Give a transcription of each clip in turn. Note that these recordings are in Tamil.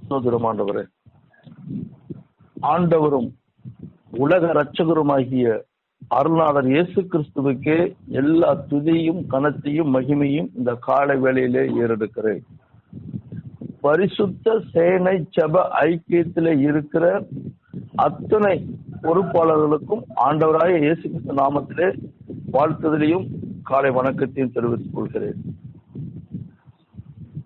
ஸ்தோத்திரம் ஆண்டவரே. ஆண்டவரும் உலக இரட்சகருமாகிய அருள்நாதர் இயேசு கிறிஸ்துவுக்கே எல்லா துதியும் கனத்தையும் மகிமையும் இந்த காலை வேளையிலே ஏறெடுக்கிறேன். பரிசுத்த சேனை ஜெப ஐக்கியத்திலே இருக்கிற அத்தனை பொறுப்பாளர்களுக்கும் ஆண்டவராய இயேசு கிறிஸ்து நாமத்திலே வாழ்த்துதலையும் காலை வணக்கத்தையும் தெரிவித்துக் கொள்கிறேன்.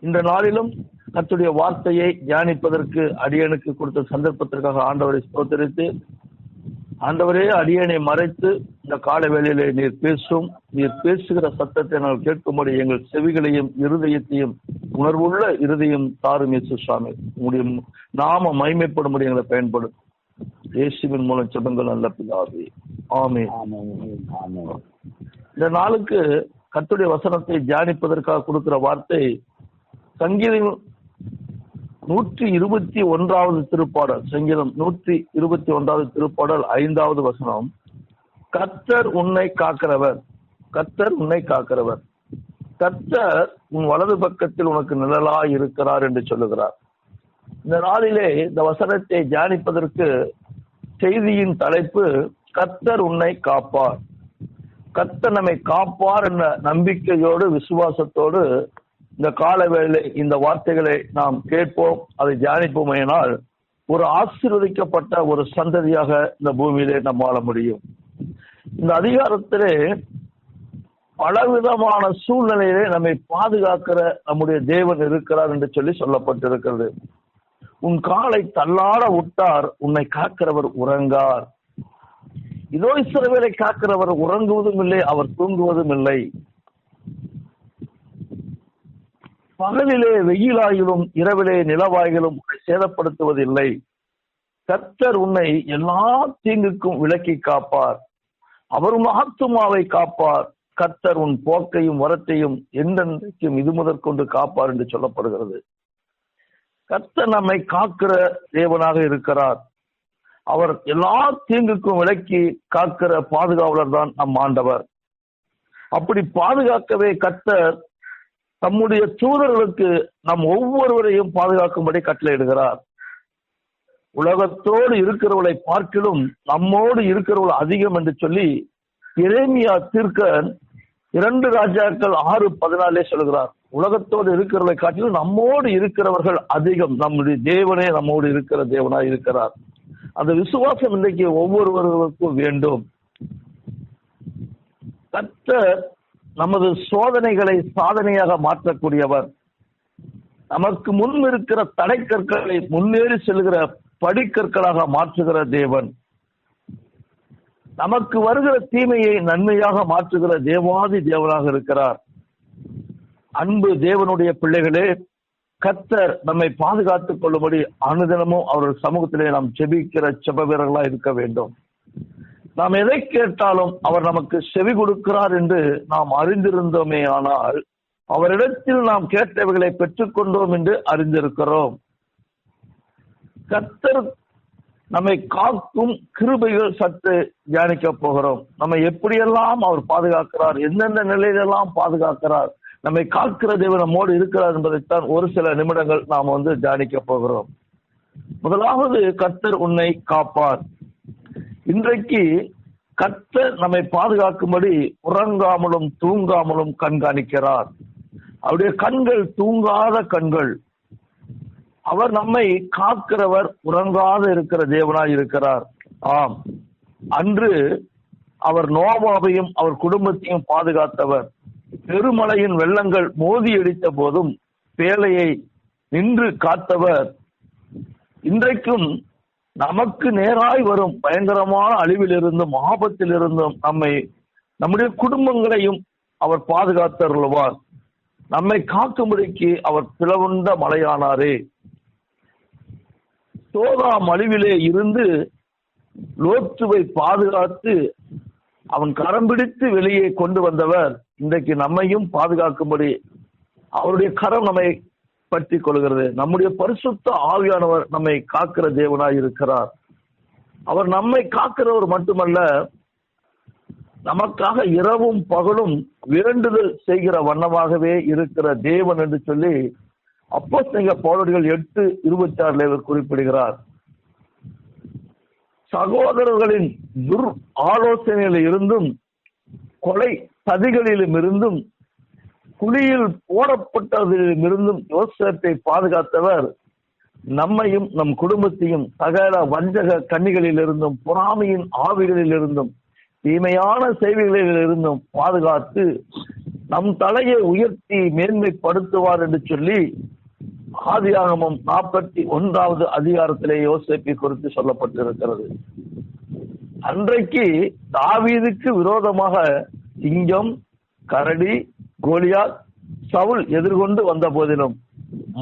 இந்த நாளிலும் கர்த்தருடைய வார்த்தையை தியானிப்பதற்கு அடியனுக்கு கொடுத்த சந்தர்ப்பத்திற்காக ஆண்டவரை ஸ்தோத்திரித்து, ஆண்டவரே அடியனை மறைத்து இந்த கால வேளையிலே நீர் பேசுகிற சத்தத்தை நாங்கள் கேட்கும்படி எங்கள் செவிகளையும் இருதயத்தையும் உணர்வுள்ள இருதயம் தாரும் இயேசு சுவாமி. உங்களுடைய நாம மகிமைப்படும்படி எங்களை பயன்படும். இயேசுவின் மூலம் ஜெபங்கள் நல்ல பிதாவே, ஆமென். இந்த நாளுக்கு கர்த்தருடைய வசனத்தை தியானிப்பதற்காக கொடுக்கிற வார்த்தை சங்கீதம் 121வது திருப்பாடல். சங்கீதம் 121வது திருப்பாடல் 5வது வசனம். கர்த்தர் உன்னை காக்கிறவர், கர்த்தர் உன்னை காக்கிறவர், கர்த்தர் உன் வலது பக்கத்தில் உனக்கு நிழலாய் இருக்கிறார் என்று சொல்லுகிறார். இந்த நாளிலே இந்த வசனத்தை தியானிப்பதற்கு செய்தியின் தலைப்பு கர்த்தர் உன்னை காப்பார். கர்த்தர் நம்மை காப்பார் என்ற நம்பிக்கையோடு விசுவாசத்தோடு இந்த கால வேளை இந்த வார்த்தைகளை நாம் கேட்போம், அதை தியானிப்போமேனால் ஒரு ஆசீர்வதிக்கப்பட்ட ஒரு சந்ததியாக இந்த பூமியிலே நாம் வாழ முடியும். இந்த அதிகாரத்திலே பலவிதமான சூழ்நிலையிலே நம்மை பாதுகாக்கிற நம்முடைய தேவன் இருக்கிறார் என்று சொல்லி சொல்லப்பட்டிருக்கிறது. உன் காலை தள்ளாட விட்டார், உன்னை காக்கிறவர் உறங்கார். இதோ இஸ்ரவேலை காக்கிறவர் உறங்குவதும் இல்லை, அவர் தூங்குவதும் இல்லை. பகலிலே வெயிலாயிலும் இரவிலே நிலவாயிலும் சேதப்படுத்துவதில்லை. கர்த்தர் உன்னை எல்லா தீங்குக்கும் விலக்கி காப்பார், அவர் உன் ஆத்துமாவை காப்பார். கர்த்தர் உன் போக்கையும் வரத்தையும் என்றென்றைக்கும் இது முதற்கொண்டு காப்பார் என்று சொல்லப்படுகிறது. கர்த்தர் நம்மை காக்கிற தேவனாக இருக்கிறார். அவர் எல்லா தீங்குக்கும் விலக்கி காக்கிற பாதுகாவலர் தான் நம் ஆண்டவர். அப்படி பாதுகாக்கவே கர்த்தர் தம்முடைய தூதர்களுக்கு நம் ஒவ்வொருவரையும் பாதுகாக்கும்படி கட்டளையிடுகிறார். உலகத்தோடு இருக்கிறவர்களை பார்க்கிலும் நம்மோடு இருக்கிறவர்கள் அதிகம் என்று சொல்லி எரேமியா தீர்க்கன் 2 ராஜாக்கள் 6:14 சொல்கிறார். உலகத்தோடு இருக்கிறவர்களை காட்டிலும் நம்மோடு இருக்கிறவர்கள் அதிகம். நம்முடைய தேவனே நம்மோடு இருக்கிற தேவனாய் இருக்கிறார். அந்த விசுவாசம் இன்றைக்கு ஒவ்வொருவருக்கும் வேண்டும். கர்த்தர் நமது சோதனைகளை சாதனையாக மாற்றக்கூடியவர். நமக்கு முன் இருக்கிற தடைக்கற்களை முன்னேறி செல்கிற படிக்கற்களாக மாற்றுகிற தேவன். நமக்கு வருகிற தீமையை நன்மையாக மாற்றுகிற தேவாதி தேவனாக இருக்கிறார். அன்பு தேவனுடைய பிள்ளைகளே, கர்த்தர் நம்மை பாதுகாத்துக் கொள்ளும்படி அனுதினமும் அவர்கள் சமூகத்திலே நாம் ஜெபிக்கிற ஜெப வீரர்களாக இருக்க வேண்டும். நாம் எதை கேட்டாலும் அவர் நமக்கு செவி கொடுக்கிறார் என்று நாம் அறிந்திருந்தோமே, ஆனால் அவரிடத்தில் நாம் கேட்டவைகளை பெற்றுக்கொண்டோம் என்று அறிந்திருக்கிறோம். கர்த்தர் நம்மை காக்கும் கிருபைகள் சற்று தியானிக்க போகிறோம். நம்மை எப்படியெல்லாம் அவர் பாதுகாக்கிறார், எந்தெந்த நிலையிலெல்லாம் பாதுகாக்கிறார், நம்மை காக்கிற தேவன் நம்மோடு இருக்கிறார் என்பதைத்தான் ஒரு சில நிமிடங்கள் நாம் தியானிக்க போகிறோம். முதலாவது, கர்த்தர் உன்னை காப்பார். இன்றைக்கு கர்த்தர் நம்மை பாதுகாக்கும்படி உறங்காமலும் தூங்காமலும் கண்காணிக்கிறார். அவருடைய கண்கள் தூங்காத கண்கள். அவர் நம்மை காக்கிறவர், உறங்காத இருக்கிற தேவனாய் இருக்கிறார். ஆம், அன்று அவர் நோவாவையும் அவர் குடும்பத்தையும் பாதுகாத்தவர். பெருமழையின் வெள்ளங்கள் மோதி அடித்த போதும் பேழையை நின்று காத்தவர். இன்றைக்கும் நமக்கு நேராய் வரும் பயங்கரமான அழிவிலிருந்தும் ஆபத்திலிருந்தும் நம்முடைய குடும்பங்களையும் அவர் பாதுகாத்தருள்வார். நம்மை காக்கும்படிக்கு அவர் பிளவுண்ட மலையானாரே. சோதோம் அழிவிலே இருந்து லோத்துவை பாதுகாத்து அவன் கரம் பிடித்து வெளியே கொண்டு வந்தவர் இன்றைக்கு நம்மையும் பாதுகாக்கும்படி அவருடைய கரம் நம்மை பற்றி கொள்கிறது. நம்முடைய பரிசுத்த ஆவியானவர் நம்மை காக்கிற தேவனாய் இருக்கிறார். அவர் நம்மை காக்கிறவர் மட்டுமல்ல, நமக்காக இரவும் பகலும் வேண்டுதல் செய்கிற வண்ணமாகவே இருக்கிற தேவன் என்று சொல்லி அப்போஸ்தலர் பவுலடிகள் 8:26 இவர் குறிப்பிடுகிறார், சகோதரர்களின் துர் ஆலோசனைகளில் இருந்தும் கொலை சதிகளிலும் இருந்தும் குழியில் போடப்பட்டதிலும் இருந்தும் யோசேப்பை பாதுகாத்தவர் நம்மையும் நம் குடும்பத்தையும் சகல வஞ்சக கண்ணிகளில் இருந்தும் பொறாமையின் ஆவிகளில் இருந்தும் தீமையான செய்திகளில் இருந்தும் பாதுகாத்து நம் தலையை உயர்த்தி மேன்மைப்படுத்துவார் என்று சொல்லி ஆதியாகமம் 41வது அதிகாரத்திலே யோசேப்பை குறித்து சொல்லப்பட்டிருக்கிறது. அன்றைக்கு தாவீதுக்கு விரோதமாக சிங்கம், கரடி, கோலியாத், சவுல் எதிர்கொண்டு வந்த போதிலும்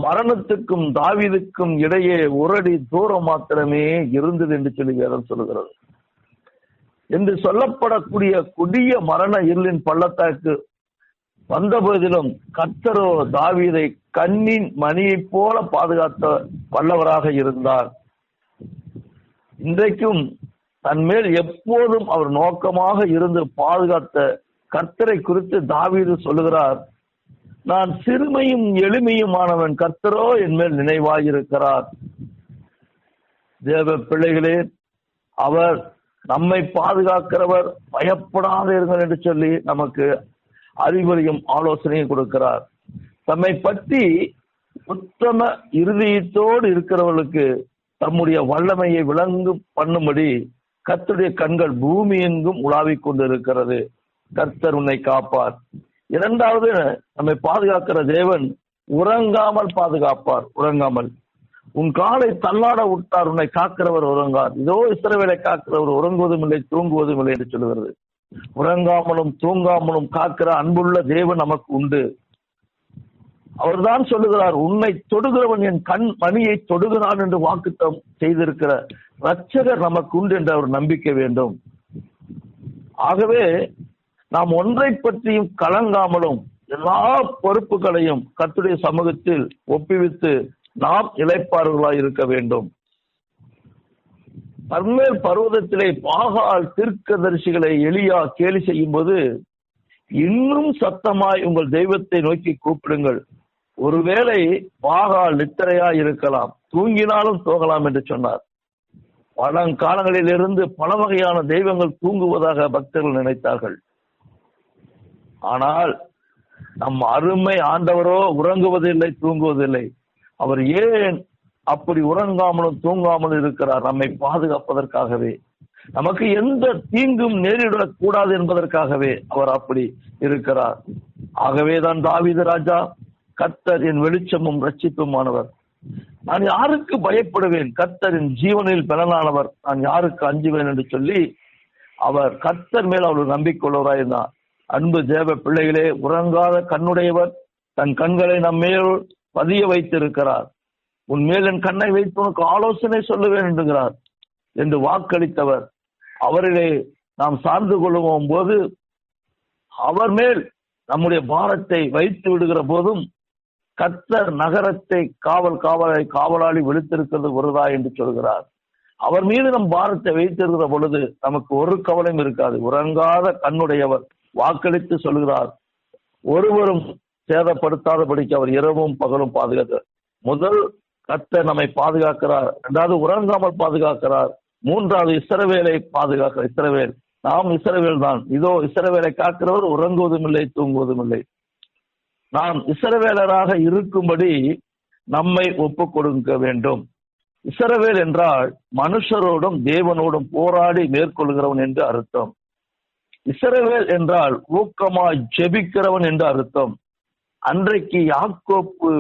மரணத்துக்கும் தாவீதுக்கும் இடையே ஒரு அடி தூரம் மாத்திரமே இருந்தது என்று சொல்லி வேதம் சொல்லுகிறது. என்று சொல்லப்படக்கூடிய கொடிய மரண இருளின் பள்ளத்தாக்கு வந்த போதிலும் கர்த்தரோ தாவீதை கண்ணின் மணியை போல பாதுகாத்த வல்லவராக இருந்தார். இன்றைக்கும் தன் மேல் எப்போதும் அவர் நோக்கமாக இருந்து பாதுகாத்த கர்த்தரை குறித்து தாவீது சொல்லுகிறார், நான் சிறுமையும் எளிமையுமானவன், கர்த்தரோ என் மேல் நினைவாயிருக்கிறார். தேவ பிள்ளைகளே, அவர் நம்மை பாதுகாக்கிறவர், பயப்படாத இருங்கள் என்று சொல்லி நமக்கு அறிவுரையும் ஆலோசனையும் கொடுக்கிறார். தம்மை பற்றி உத்தம இருதயத்தோடு இருக்கிறவர்களுக்கு தம்முடைய வல்லமையை விளங்கு பண்ணும்படி கர்த்தருடைய கண்கள் பூமி எங்கும் உலாவிக் கொண்டிருக்கிறது. கர்த்தர் உன்னை காப்பார். இரண்டாவது, நம்மை பாதுகாக்கிற தேவன் உறங்காமல் பாதுகாப்பார். உறங்காமல் உன் காலை தள்ளாட விட்டார், உன்னை காக்கிறவர் உறங்கார். இதோ இஸ்ரவேலை காக்கிறவர் உறங்குவதும் இல்லை தூங்குவதும் இல்லை என்று சொல்லுகிறது. உறங்காமலும் தூங்காமலும் காக்கிற அன்புள்ள தேவன் நமக்கு உண்டு. அவர்தான் சொல்லுகிறார், உன்னை தொடுகிறவன் என் கண் மணியை தொடுகிறான் என்று வாக்குத்தம் செய்திருக்கிற இரட்சகர் நமக்கு உண்டு என்று அவர் நம்பிக்கை வேண்டும். ஆகவே நாம் ஒன்றை பற்றியும் கலங்காமலும் எல்லா பொறுப்புகளையும் கர்த்தருடைய சமூகத்தில் ஒப்புவித்து நாம் இளைப்பாறுகளாய் இருக்க வேண்டும். கர்மேல் பர்வதத்திலே பாகால் தீர்க்கதரிசிகளை எலியா கேலி செய்யும் போது, இன்னும் சத்தமாய் உங்கள் தெய்வத்தை நோக்கி கூப்பிடுங்கள், ஒருவேளை பாகால் நித்திரையாய் இருக்கலாம், தூங்கினாலும் தூங்கலாம் என்று சொன்னார். பழங்காலங்களிலிருந்து பல வகையான தெய்வங்கள் தூங்குவதாக பக்தர்கள் நினைத்தார்கள். ஆனால் நம் அருமை ஆண்டவரோ உறங்குவதில்லை, தூங்குவதில்லை. அவர் ஏன் அப்படி உறங்காமலும் தூங்காமலும் இருக்கிறார்? நம்மை பாதுகாப்பதற்காகவே, நமக்கு எந்த தீங்கும் நேரிடக் கூடாது என்பதற்காகவே அவர் அப்படி இருக்கிறார். ஆகவேதான் தாவீது ராஜா, கர்த்தர் என் வெளிச்சமும் ரட்சிப்புமானவர், நான் யாருக்கு பயப்படுவேன்? கர்த்தரின் ஜீவனில் பலனானவர், நான் யாருக்கு அஞ்சுவேன் என்று சொல்லி அவர் கர்த்தர் மேல் அவர் நம்பிக்கொள்ளவராயிருந்தார். அன்பு தேவ பிள்ளைகளே, உறங்காத கண்ணுடையவர் தன் கண்களை நம்மேல் பதிய வைத்திருக்கிறார். உன் மேல் என் கண்ணை வைத்து உனக்கு ஆலோசனை சொல்லுவேன் என்கிறார் என்று வாக்களித்தவர். அவரிலே நாம் சார்ந்து கொள்ளும் போது, அவர் மேல் நம்முடைய பாரத்தை வைத்து விடுகிற போதும், கர்த்தர் நகரத்தை காவலாளி விழித்திருக்கிறது ஒருதா என்று சொல்கிறார். அவர் மீது நம் பாரத்தை வைத்திருக்கிற பொழுது நமக்கு ஒரு கவலையும் இருக்காது. உறங்காத கண்ணுடையவர் வாக்களித்து சொல்கிறார், ஒருவரும் சேதப்படுத்தாதபடிக்கு அவர் இரவும் பகலும் பாதுகாக்கிறார். முதல் கர்த்தர் நம்மை பாதுகாக்கிறார், இரண்டாவது உறங்காமல் பாதுகாக்கிறார், மூன்றாவது இஸ்ரவேலை பாதுகாக்கிறார். இஸ்ரவேல், நாம் இஸ்ரவேல் தான். இதோ இஸ்ரவேலை காக்கிறவர் உறங்குவதும் இல்லை தூங்குவதும் இல்லை. நாம் இஸ்ரவேலராக இருக்கும்படி நம்மை ஒப்பு கொடுக்க வேண்டும். இஸ்ரவேல் என்றால் மனுஷரோடும் தேவனோடும் போராடி மேற்கொள்கிறவன் என்று அர்த்தம். இஸ்ரவேல் என்றால் ஊக்கமாய் ஜெபிக்கிறவன் என்று அர்த்தம். அன்றைக்கு யாக்கோப்பு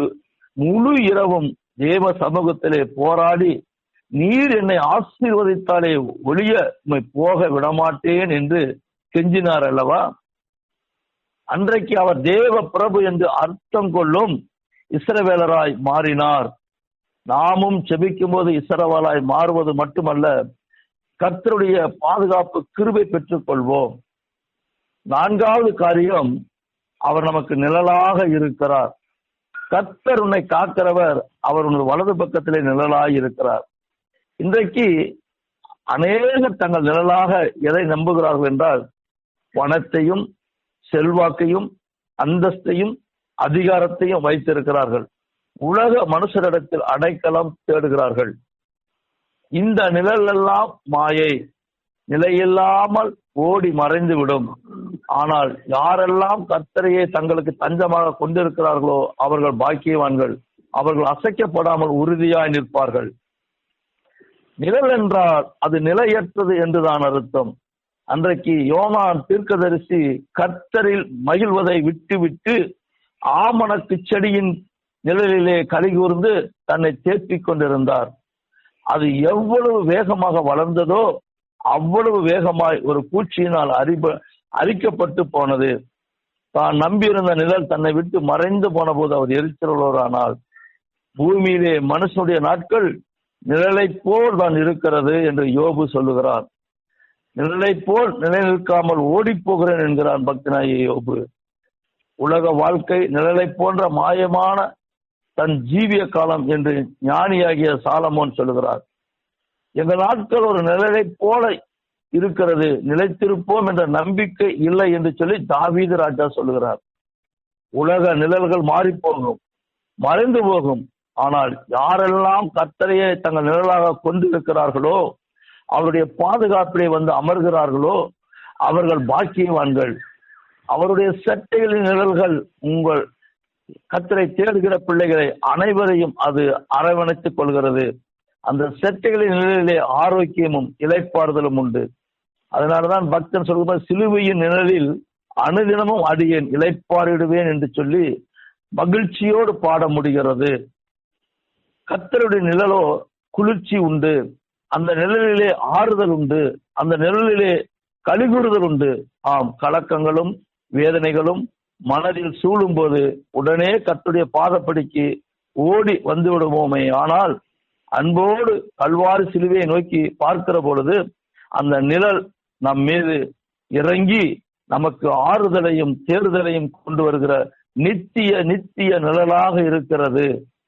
முழு இரவும் தேவ சமூகத்திலே போராடி, நீர் என்னை ஆசீர்வதித்தாலே ஒழிய உம்மை போக விடமாட்டேன் என்று கெஞ்சினார் அல்லவா? அன்றைக்கு அவர் தேவ பிரபு என்று அர்த்தம் கொள்ளும் இஸ்ரவேலராய் மாறினார். நாமும் செபிக்கும் போது இஸ்ரவேலாய் மாறுவது மட்டுமல்ல, கர்த்தருடைய பாதுகாப்பு கிருபை பெற்றுக் கொள்வோம். நான்காவது காரியம், அவர் நமக்கு நிழலாக இருக்கிறார். கர்த்தர் உன்னை காக்கிறவர், அவர் உனது வலது பக்கத்திலே நிழலாய் இருக்கிறார். இன்றைக்கு அநேகர் தங்கள் நிழலாக எதை நம்புகிறார்கள் என்றால், பணத்தையும் செல்வாக்கையும் அந்தஸ்தையும் அதிகாரத்தையும் வைத்திருக்கிறார்கள். உலக மனுஷரிடத்தில் அடைக்கலம் தேடுகிறார்கள். இந்த நிழல் எல்லாம் மாயை, நிலையில்லாமல் ஓடி மறைந்துவிடும். ஆனால் யாரெல்லாம் கர்த்தரையே தங்களுக்கு தஞ்சமாக கொண்டிருக்கிறார்களோ அவர்கள் பாக்கியவான்கள். அவர்கள் அசைக்கப்படாமல் உறுதியாய் நிற்பார்கள். நிழல் என்றால் அது நிலையற்றது என்றுதான் அர்த்தம். அன்றைக்கு யோனான் தீர்க்கதரிசி கர்த்தரில் மகிழ்வதை விட்டுவிட்டு ஆமணக்கு செடியின் நிழலிலே கலிகூர்ந்து தன்னை தேற்றிக் கொண்டிருந்தார். அது எவ்வளவு வேகமாக வளர்ந்ததோ அவ்வளவு வேகமாய் ஒரு பூச்சியினால் அரிக்கப்பட்டு போனது. தான் நம்பியிருந்த நிழல் தன்னை விட்டு மறைந்து போன போது அவர் எரிச்சலோரானால், பூமியிலே மனுஷனுடைய நாட்கள் நிழலை போல் தான் இருக்கிறது என்று யோபு சொல்லுகிறார். நிழலை போல் நிலைநிற்காமல் ஓடி போகிறேன் என்கிறான் பக்தனாகிய யோபு. உலக வாழ்க்கை நிழலை போன்ற மாயமான தன் ஜீவிய காலம் என்று ஞானியாகிய சாலமோன் சொல்லுகிறார். எங்கள் நாட்கள் ஒரு நிழலை போல இருக்கிறது, நிலைத்திருப்போம் என்ற நம்பிக்கை இல்லை என்று சொல்லி தாவீது ராஜா சொல்லுகிறார். உலக நிழல்கள் மாறி போகும், மறைந்து போகும். ஆனால் யாரெல்லாம் கர்த்தரையே தங்கள் நிழலாக கொண்டிருக்கிறார்களோ, அவருடைய பாதுகாப்பிலே வந்து அமர்கிறார்களோ அவர்கள் பாக்கியவான்கள். அவருடைய சட்டைகளின் நிழல்கள் உங்கள் கர்த்தரை தேடுகிற பிள்ளைகளை அனைவரையும் அது அரவணைத்துக் கொள்கிறது. அந்த சட்டைகளின் நிழலிலே ஆரோக்கியமும் இளைப்பாறுதலும் உண்டு. அதனாலதான் பக்தன் சொல்கிற சிலுவையின் நிழலில் அனுதினமும் அடியேன் இளைப்பாறிடுவேன் என்று சொல்லி மகிழ்ச்சியோடு பாட முடிகிறது. கர்த்தருடைய நிழலோ குளிர்ச்சி உண்டு, அந்த நிழலிலே ஆறுதல் உண்டு, அந்த நிழலிலே கலிகூறுதல் உண்டு. ஆம், கலக்கங்களும் வேதனைகளும் மனதில் சூழும் போது உடனே கர்த்தருடைய பாதப்படிக்கு ஓடி வந்து விடுவோமே. ஆனால் அன்போடு கல்வாரி சிலுவையை நோக்கி பார்க்கிற பொழுது அந்த நிழல் நம் மீது இறங்கி நமக்கு ஆறுதலையும் தேறுதலையும் கொண்டு வருகிற நித்திய நிழலாக இருக்கிறது.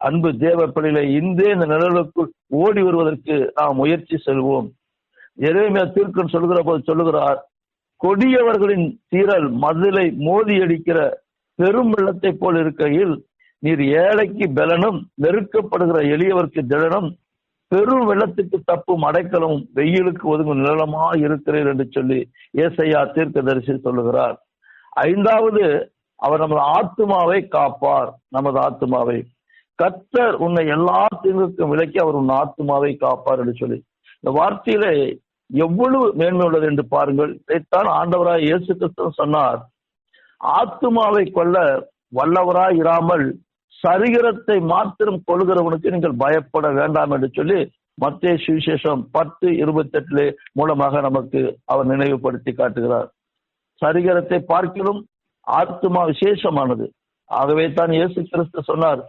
அன்பு தேவ பிள்ளைகளை, இன்றே இந்த நிழலுக்குள் ஓடி வருவதற்கு நாம் முயற்சி செல்வோம். எரேமியா தீர்க்கன் சொல்கிற போது சொல்லுகிறார், கொடியவர்களின் தீரல் மதிலை மோதி அடிக்கிற பெரும் வெள்ளத்தை போல் இருக்கையில் நீர் ஏழைக்கு பலனும் நெருக்கப்படுகிற எளியவருக்கு திடனும் பெரும் வெள்ளத்துக்கு தப்பும் அடைக்கலமும் வெயிலுக்கு ஒதுங்கும் நிழலமா இருக்கிறீர் என்று சொல்லி ஏசாயா தீர்க்கதரிசி சொல்லுகிறார். ஐந்தாவது, அவர் நமது ஆத்துமாவை காப்பார். நமது ஆத்துமாவை கர்த்தர் உன்னை எல்லா தீங்குக்கும் விலக்கி அவர் உன் ஆத்துமாவை காப்பார் என்று சொல்லி இந்த வார்த்தையிலே எவ்வளவு மேன்மை உள்ளது என்று பாருங்கள். இதைத்தான் ஆண்டவராய் இயேசு கிறிஸ்து சொன்னார், ஆத்துமாவை கொல்ல வல்லவராய் இராமல் சரீரத்தை மாத்திரம் கொள்கிறவனுக்கு நீங்கள் பயப்பட வேண்டாம் என்று சொல்லி மத்தேயு சுவிசேஷம் 10:28 மூலமாக நமக்கு அவர் நினைவுபடுத்தி காட்டுகிறார். சரீரத்தை பார்க்கிலும் ஆத்துமா விசேஷமானது. ஆகவே தான் இயேசு கிறிஸ்து சொன்னார்,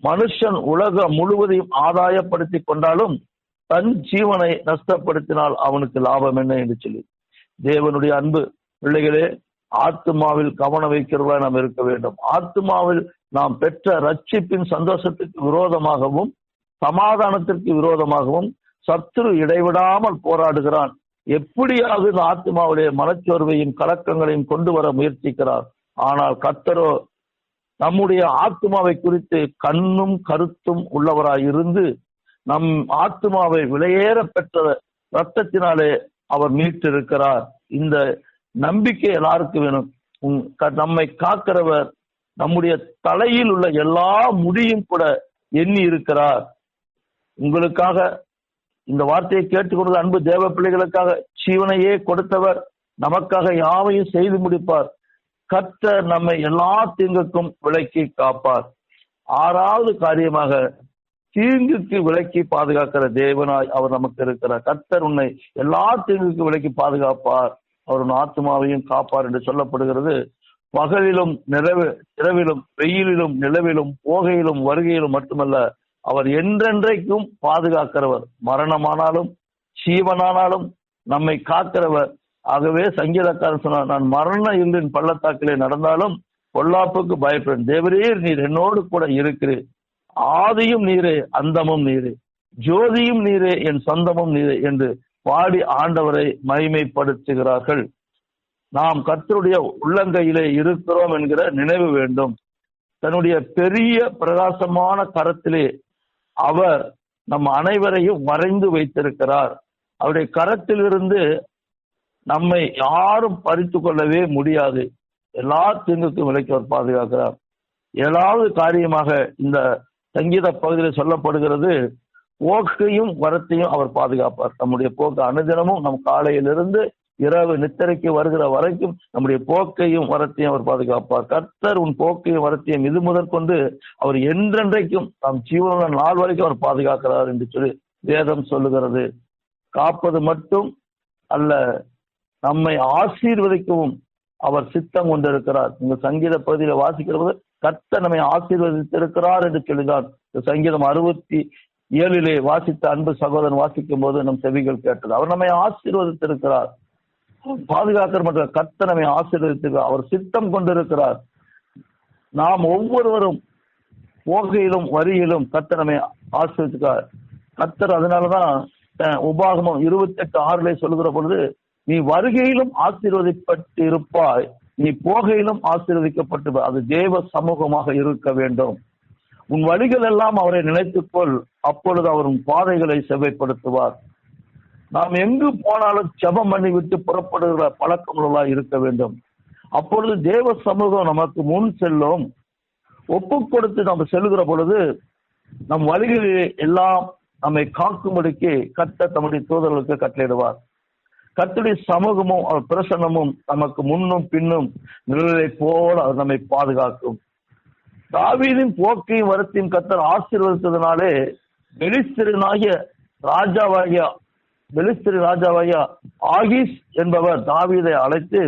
மனுஷன் உலகம் முழுவதையும் ஆதாயப்படுத்தி கொண்டாலும் தன் ஜீவனை நஷ்டப்படுத்தினால் அவனுக்கு லாபம் என்ன என்று சொல்லி. தேவனுடைய அன்பு பிள்ளைகளே, ஆத்துமாவில் கவனம் வைக்கிறவர்களாக நாம் இருக்க வேண்டும். ஆத்துமாவில் நாம் பெற்ற ரட்சிப்பின் சந்தோஷத்துக்கு விரோதமாகவும் சமாதானத்திற்கு விரோதமாகவும் சத்துரு இடைவிடாமல் போராடுகிறான். எப்படியாவது இந்த ஆத்துமாவுடைய மனச்சோர்வையும் கலக்கங்களையும் கொண்டு வர முயற்சிக்கிறார். ஆனால் கர்த்தரோ நம்முடைய ஆத்துமாவை குறித்து கண்ணும் கருத்தும் உள்ளவராய் இருந்து நம் ஆத்துமாவை விலையேற பெற்ற ரத்தத்தினாலே அவர் மீட்டிருக்கிறார். இந்த நம்பிக்கை எல்லாருக்கும் வேணும். நம்மை காக்கிறவர் நம்முடைய தலையில் உள்ள எல்லா முடியும் கூட எண்ணி இருக்கிறார். உங்களுக்காக இந்த வார்த்தையை கேட்டுக்கொண்டு அன்பு தேவ பிள்ளைகளுக்காக ஜீவனையே கொடுத்தவர் நமக்காக யாவையும் செய்து முடிப்பார். கர்த்தர் நம்மை எல்லா தீங்குக்கும் விலக்கி காப்பார். ஆறாவது காரியமாக, தீங்குக்கு விலக்கி பாதுகாக்கிற தேவனாய் அவர் நமக்கு இருக்கிறார். கர்த்தர் உன்னை எல்லா தீங்குக்கு விலக்கி பாதுகாப்பார், அவர் உன் ஆத்மாவையும் காப்பார் என்று சொல்லப்படுகிறது. பகலிலும் இரவிலும் வெயிலிலும் நிலவிலும் போகையிலும் வருகையிலும் மட்டுமல்ல, அவர் என்றென்றைக்கும் பாதுகாக்கிறவர். மரணமானாலும் ஜீவனானாலும் நம்மை காக்கிறவர். ஆகவே சங்கீதக்காரன் சொன்னார், நான் மரண இருளின் பள்ளத்தாக்கிலே நடந்தாலும் பொல்லாப்புக்கு பயப்படும். தேவரீர் நீர் என்னோடு கூட இருக்கிறீர். ஆதியும் நீரே அந்தமும் நீரே, ஜோதியும் நீரே என் சொந்தமும் நீரே என்று பாடி ஆண்டவரை மகிமைப்படுத்துகிறார்கள். நாம் கர்த்தருடைய உள்ளங்கையிலே இருக்கிறோம் என்கிற நினைவு வேண்டும். தன்னுடைய பெரிய பிரகாசமான கரத்திலே அவர் நம் அனைவரையும் வரைந்து வைத்திருக்கிறார். அவருடைய கரத்திலிருந்து நம்மை யாரும் பறித்து கொள்ளவே முடியாது. எல்லா தீங்குக்கும் விலக்கி அவர் பாதுகாக்கிறார். 7வது காரியமாக இந்த சங்கீத பகுதியில் சொல்லப்படுகிறது, போக்கையும் வரத்தையும் அவர் பாதுகாப்பார். நம்முடைய போக்கு அனுதினமும் நம் காலையிலிருந்து இரவு நித்திரைக்கு வருகிற வரைக்கும் நம்முடைய போக்கையும் வரத்தையும் அவர் பாதுகாப்பார். கர்த்தர் உன் போக்கையும் வரத்தையும் இது முதற்கொண்டு அவர் என்றென்றைக்கும் நம் ஜீவனுள்ள நாள் வரைக்கும் அவர் பாதுகாக்கிறார் என்று சொல்லி வேதம் சொல்லுகிறது. காப்பது மட்டும் அல்ல, நம்மை ஆசீர்வதிக்கவும் அவர் சித்தம் கொண்டிருக்கிறார். இந்த சங்கீத பகுதியில் வாசிக்கிற போது கர்த்தர் நம்மை ஆசீர்வதித்திருக்கிறார் என்று சொல்லிதான் சங்கீதம் 67 வாசித்த அன்பு சகோதரன் வாசிக்கும் போது நம் செவிகள் கேட்டது. அவர் நம்மை ஆசீர்வதித்திருக்கிறார், பாதுகாக்கிற மற்றும் கர்த்தர் நம்மை ஆசீர்வதித்திருக்கிறார், அவர் சித்தம் கொண்டிருக்கிறார். நாம் ஒவ்வொருவரும் போகையிலும் வரியிலும் கர்த்தர் நம்மை ஆசீர்வதிக்கிறார். கர்த்தர் அதனாலதான் உபாகமம் 28:6 சொல்லுகிற பொழுது, நீ வருகையிலும் ஆசீர்வதிப்பட்டு இருப்பாய், நீ போகையிலும் ஆசீர்வதிக்கப்பட்டு. அது தேவ சமூகமாக இருக்க வேண்டும். உன் வழிகள் எல்லாம் அவரை நினைத்துக்கொள், அப்பொழுது அவர் உன் பாதைகளை செவ்வைப்படுத்துவார். நாம் எங்கு போனாலும் ஜெபம் பண்ணி விட்டு புறப்படுகிற பழக்கங்களாக இருக்க வேண்டும். அப்பொழுது தேவ சமூகம் நமக்கு முன் செல்லும். ஒப்பு கொடுத்து நாம் செல்லுகிற பொழுது நம் வழிகளில் எல்லாம் நம்மை காக்கும்படிக்கு கர்த்தர் தம்முடைய தூதர்களுக்கு கட்டளையிடுவார். கர்த்தருடைய சமூகமும் அவர் பிரசன்னமும் நமக்கு முன்னும் பின்னும் நிழலை போல அவர் நம்மை பாதுகாக்கும். தாவீதின் போக்கையும் வரத்தையும் கர்த்தர் ஆசீர்வதித்ததினாலே பெலிஸ்தீனாகிய ராஜாவாகிய ஆகீஸ் என்பவர் தாவீதை அழைத்து,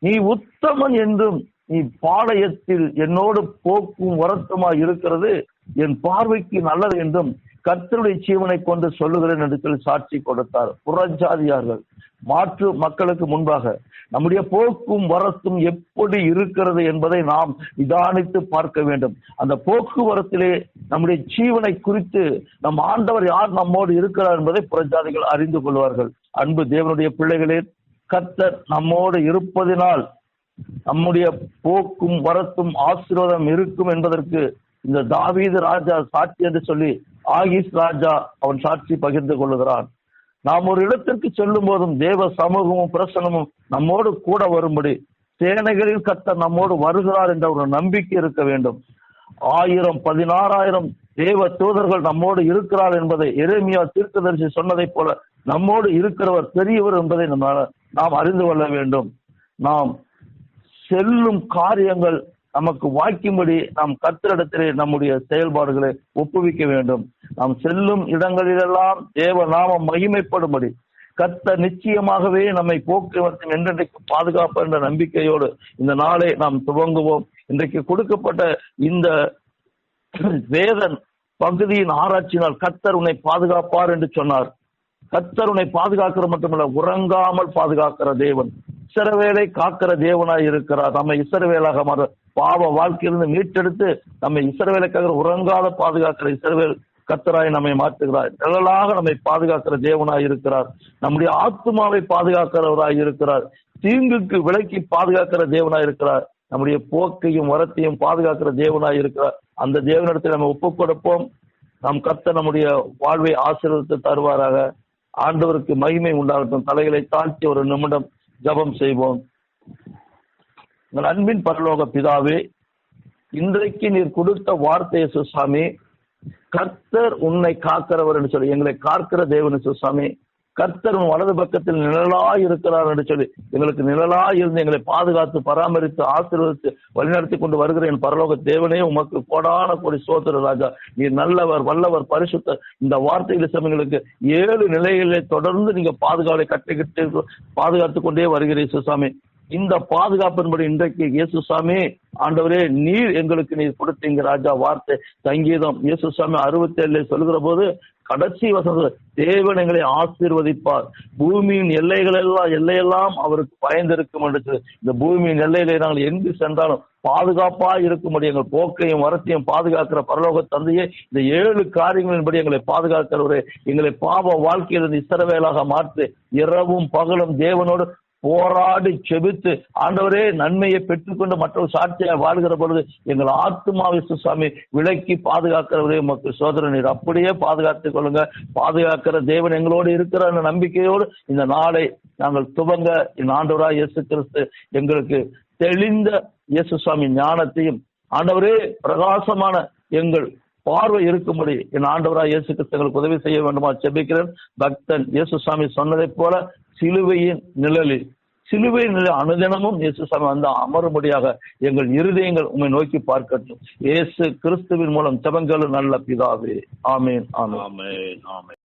நீ உத்தமன் என்றும் நீ பாளையத்தில் என்னோடு போக்கும் வரத்துமாய் இருக்கிறது என் பார்வைக்கு நல்லது என்றும் கர்த்தருடைய ஜீவனை கொண்டு சொல்லுகிறேன் என்று சொல்லி சாட்சி கொடுத்தார். புறஜாதியார்கள் மாற்று மக்களுக்கு முன்பாக நம்முடைய போக்கும் வரத்தும் எப்படி இருக்கிறது என்பதை நாம் நிதானித்து பார்க்க வேண்டும். அந்த போக்குவரத்திலே நம்முடைய ஜீவனை குறித்து நம் ஆண்டவர் யார் நம்மோடு இருக்கிறார் என்பதை புறஜாதிகள் அறிந்து கொள்வார்கள். அன்பு தேவனுடைய பிள்ளைகளே, கர்த்தர் நம்மோடு இருப்பதினால் நம்முடைய போக்கும் வரத்தும் ஆசீர்வாதம் இருக்கும் என்பதற்கு இந்த தாவீது ராஜா சாட்சி என்று சொல்லி ஆகீஸ் ராஜா அவன் சாட்சி பகிர்ந்து கொள்ளுகிறான். நாம் ஒரு இடத்திற்கு செல்லும் போதும் தேவ சமூகமும் பிரசனமும் நம்மோடு கூட வரும்படி சேனைகளில் கர்த்தர் நம்மோடு வருகிறார் என்ற ஒரு நம்பிக்கை இருக்க வேண்டும். 1000-16,000 தேவ தூதர்கள் நம்மோடு இருக்கிறார் என்பதை எரேமியா தீர்க்கதரிசி சொன்னதை போல நம்மோடு இருக்கிறவர் பெரியவர் என்பதை நாம் அறிந்து கொள்ள வேண்டும். நாம் செல்லும் காரியங்கள் நமக்கு வாய்க்கும்படி நாம் கர்த்தரிடத்திலே நம்முடைய செயல்பாடுகளை ஒப்புவிக்க வேண்டும். நாம் செல்லும் இடங்களிலெல்லாம் தேவ நாமம் மகிமைப்படும்படி கர்த்தர் நிச்சயமாகவே நம்மை போக்குவரத்து என்றென்றைக்கு பாதுகாப்பு என்ற நம்பிக்கையோடு இந்த நாளை நாம் துவங்குவோம். இன்றைக்கு கொடுக்கப்பட்ட இந்த வேதன் பகுதியின் ஆராய்ச்சியினால் கர்த்தர் உன்னை பாதுகாப்பார் என்று சொன்னார். கர்த்தர் உன்னை பாதுகாக்கிற மட்டுமல்ல, உறங்காமல் பாதுகாக்கிற தேவன், இஸ்ரவேலை காக்கிற தேவனாய் இருக்கிறார். நம்மை இஸ்ரவேலாக பாவ வாழ்க்கையிலிருந்து மீட்டெடுத்து நம்மை இஸ்ரவேலுக்காக உறங்காத பாதுகாக்கிற இஸ்ரவேல் கர்த்தராய் நம்மை மாற்றுகிறார். நிழலாக நம்மை பாதுகாக்கிற தேவனாய் இருக்கிறார். நம்முடைய ஆத்துமாவை பாதுகாக்கிறவராய் இருக்கிறார். தீங்குக்கு விலக்கி பாதுகாக்கிற தேவனாய் இருக்கிறார். நம்முடைய போக்கையும் வரத்தையும் பாதுகாக்கிற தேவனாய் இருக்கிறார். அந்த தேவனிடத்தில் நம்ம ஒப்புக் கொடுப்போம். நம் கர்த்தர் நம்முடைய வாழ்வை ஆசீர்வதித்து தருவாராக. ஆண்டவருக்கு மகிமை உண்டாகட்டும். தலைகளை தாழ்த்தி ஒரு நிமிடம் ஜெபம் செய்வோம். உங்கள் அன்பின் பரலோக பிதாவே, இன்றைக்கு நீர் கொடுத்த வார்த்தை சுசாமி, கர்த்தர் உன்னை காக்கிறவர் என்று சொல்லி எங்களை காக்கிற தேவன் சுசாமி, கர்த்தர் உன் வலது பக்கத்தில் நிழலாய் இருக்கிறார் என்று சொல்லி எங்களுக்கு நிழலாய் இருந்து எங்களை பாதுகாத்து பராமரித்து ஆசீர்வதித்து வழிநடத்தி கொண்டு வருகிற என் பரலோக தேவனே, உமக்கு கோடான கோடி ஸ்தோத்திர ராஜா. நீர் நல்லவர், வல்லவர், பரிசுத்தர். இந்த வார்த்தைகளை சமயங்களுக்கு 7 நிலைகளிலே தொடர்ந்து நீங்க பாதுகாவலை கட்டிக்கிட்டு பாதுகாத்து கொண்டே வருகிறீர் சுசாமி. இந்த பாதுகாப்பின்படி இன்றைக்கு இயேசுசாமி ஆண்டவரே, நீர் எங்களுக்கு நீர் கொடுத்தீங்க ராஜா வார்த்தை. சங்கீதம் இயேசுசாமி 67 சொல்லுகிற போது கடைசி வசனம், தேவன் எங்களை ஆசீர்வதிப்பார், பூமியின் எல்லையெல்லாம் அவருக்கு பயந்திருக்கும் என்று. இந்த பூமியின் எல்லையிலே நாங்கள் எங்கு சென்றாலும் பாதுகாப்பா இருக்கும்படி எங்கள் போக்கையும் வரத்தையும் பாதுகாக்கிற பரலோக தந்தையே, இந்த 7 காரியங்களின்படி எங்களை பாதுகாக்கிறவரே, எங்களை பாவ வாழ்க்கையிலிருந்து இஸ்ரவேலாக மாற்றி இரவும் பகலும் தேவனோடு போராடி செபித்து ஆண்டவரே நன்மையை பெற்றுக்கொண்டு மற்றொரு சாட்சியாக வாழ்கிற பொழுது எங்கள் ஆத்மாவை சுவாமி விலக்கி பாதுகாக்கிறவரே உமக்கு சோதர நீர் அப்படியே பாதுகாத்துக் கொள்ளுங்க. பாதுகாக்கிற தேவன் எங்களோடு இருக்கிற அந்த நம்பிக்கையோடு இந்த நாளை நாங்கள் துவங்க இந்த ஆண்டவராய் இயேசு கிறிஸ்து எங்களுக்கு தெளிந்த இயேசு சுவாமி ஞானத்தையும் ஆண்டவரே பிரகாசமான எங்கள் பார்வை இருக்கும்படி என் ஆண்டவராய் இயேசு கிறிஸ்து எங்களுக்கு உதவி செய்ய வேண்டுமா செபிக்கிறேன். பக்தன் இயேசு சுவாமி சொன்னதைப் போல சிலுவையின் நிழலில் அனுதினமும் இயேசு சுவாமி வந்து அமரும்படியாக எங்கள் இருதயங்கள் உம்மை நோக்கி பார்க்கட்டும். இயேசு கிறிஸ்துவின் மூலம் ஜெபங்கள் நல்ல பிதாவே. ஆமென், ஆமென், ஆமென், ஆமென்.